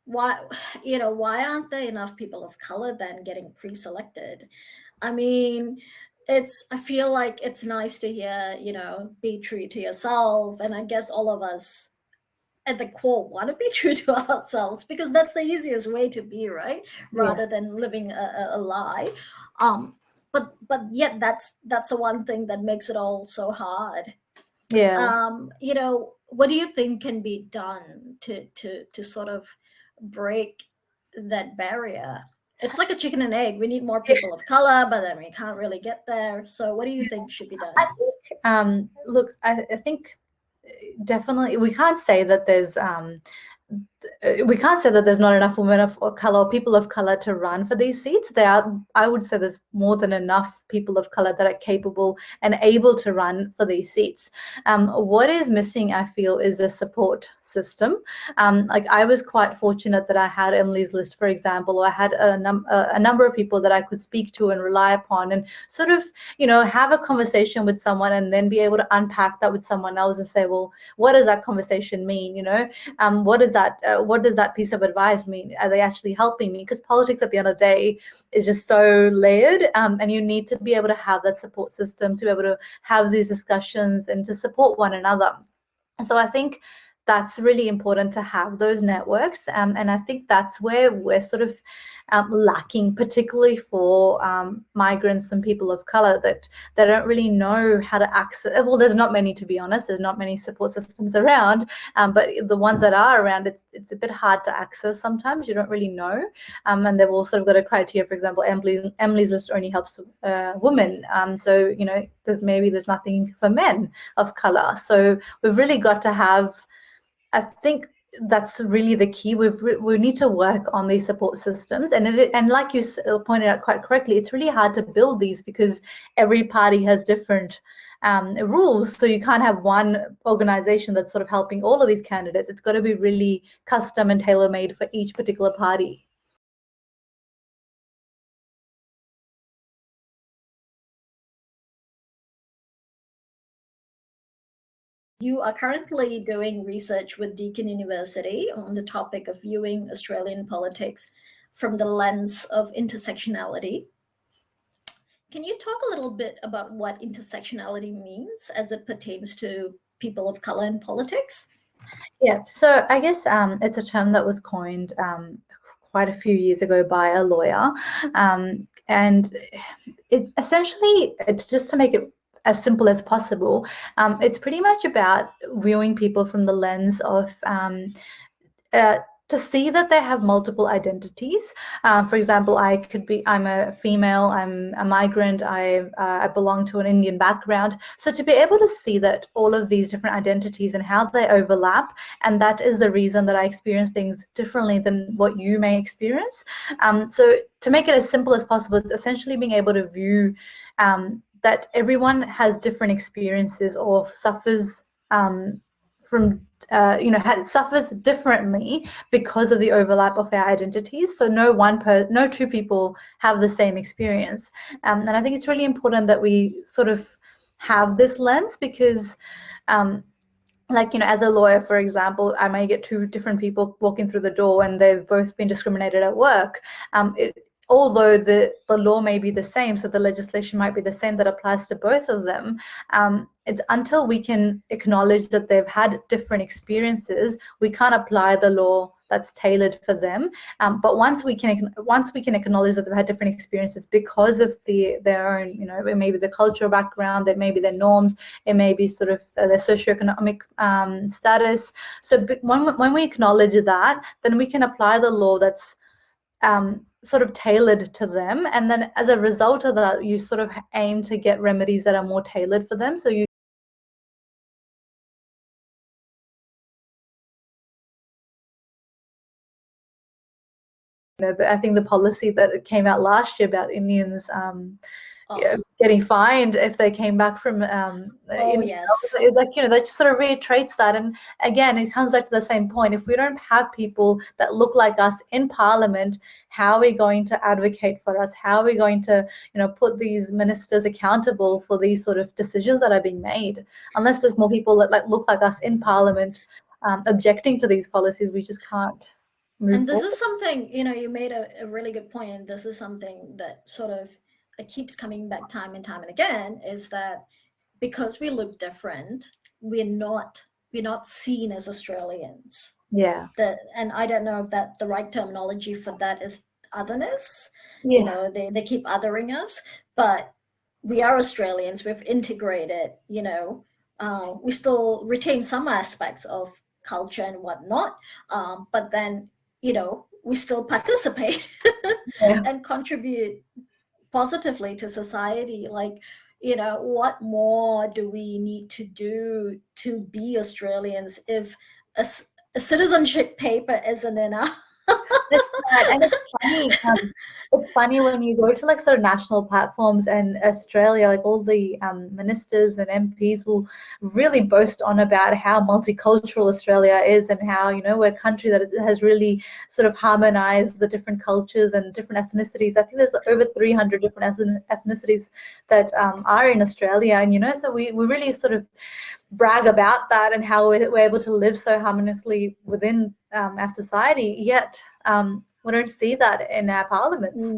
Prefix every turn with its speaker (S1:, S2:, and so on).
S1: why, why aren't there enough people of color then getting pre-selected? I mean, I feel like it's nice to hear, be true to yourself. And I guess all of us at the core want to be true to ourselves, because that's the easiest way to be, right?
S2: Yeah.
S1: Rather than living a lie. Um, but yet that's the one thing that makes it all so hard.
S2: Yeah.
S1: What do you think can be done to sort of break that barrier? It's like a chicken and egg. We need more people of color, but then we can't really get there. So what do you think should be
S2: I
S1: done?
S2: think, look, I think definitely we can't say that there's not enough women of color or people of color to run for these seats. There are, I would say, there's more than enough people of color that are capable and able to run for these seats. What is missing, I feel, is a support system. Like I was quite fortunate that I had Emily's List, for example, or I had a number of people that I could speak to and rely upon, and sort of, have a conversation with someone and then be able to unpack that with someone else and say, well, what does that conversation mean? What does that piece of advice mean? Are they actually helping me? Because politics at the end of the day is just so layered, and you need to be able to have that support system to be able to have these discussions and to support one another. So I think that's really important to have those networks, and I think that's where we're sort of lacking, particularly for migrants and people of color, that they don't really know how to access. Well, there's not many, to be honest. There's not many support systems around, but the ones that are around, it's a bit hard to access sometimes. You don't really know, and they've all sort of got a criteria. For example, Emily's List only helps women, so there's nothing for men of color. So we've really got to have, I think that's really the key. We need to work on these support systems, and like you pointed out quite correctly, it's really hard to build these because every party has different rules. So you can't have one organization that's sort of helping all of these candidates. It's got to be really custom and tailor-made for each particular party.
S1: You are currently doing research with Deakin University on the topic of viewing Australian politics from the lens of intersectionality. Can you talk a little bit about what intersectionality means as it pertains to people of color in politics?
S2: Yeah, so I guess it's a term that was coined quite a few years ago by a lawyer, and it's just to make it as simple as possible. It's pretty much about viewing people from the lens of to see that they have multiple identities. For example, I'm a female, I'm a migrant, I belong to an Indian background. So to be able to see that all of these different identities and how they overlap, and that is the reason that I experience things differently than what you may experience. So to make it as simple as possible, it's essentially being able to view that everyone has different experiences or suffers suffers differently because of the overlap of our identities. So no two people have the same experience, and I think it's really important that we sort of have this lens because. As a lawyer, for example, I may get two different people walking through the door and they've both been discriminated at work. Although the law may be the same, so the legislation might be the same that applies to both of them, it's until we can acknowledge that they've had different experiences, we can't apply the law that's tailored for them. But once we can acknowledge that they've had different experiences because of their own, it may be the cultural background, it may be their norms, it may be sort of their socioeconomic status. So when we acknowledge that, then we can apply the law that's sort of tailored to them, and then as a result of that, you sort of aim to get remedies that are more tailored for them. So I think the policy that came out last year about Indians getting fined if they came back from
S1: yes,
S2: that just sort of reiterates that. And again, it comes back to the same point. If we don't have people that look like us in Parliament, how are we going to advocate for us? How are we going to put these ministers accountable for these sort of decisions that are being made? Unless there's more people that look like us in Parliament objecting to these policies, we just can't move
S1: And this
S2: forward.
S1: is something, you made a really good point, and this is something that sort of keeps coming back time and time and again, is that because we look different, we're not seen as Australians.
S2: Yeah.
S1: And I don't know if that the right terminology for that is otherness.
S2: Yeah.
S1: They keep othering us, but we are Australians. We've integrated. We still retain some aspects of culture and whatnot, but then we still participate
S2: Yeah.
S1: and contribute positively to society. Like, what more do we need to do to be Australians if a, a citizenship paper isn't enough?
S2: That's right. And it's funny when you go to like sort of national platforms and Australia, like all the ministers and MPs will really boast on about how multicultural Australia is, and how, we're a country that has really sort of harmonized the different cultures and different ethnicities. I think there's over 300 different ethnicities that are in Australia. And, so we really sort of brag about that, and how we're able to live so harmoniously within our society, yet we don't see that in our parliaments.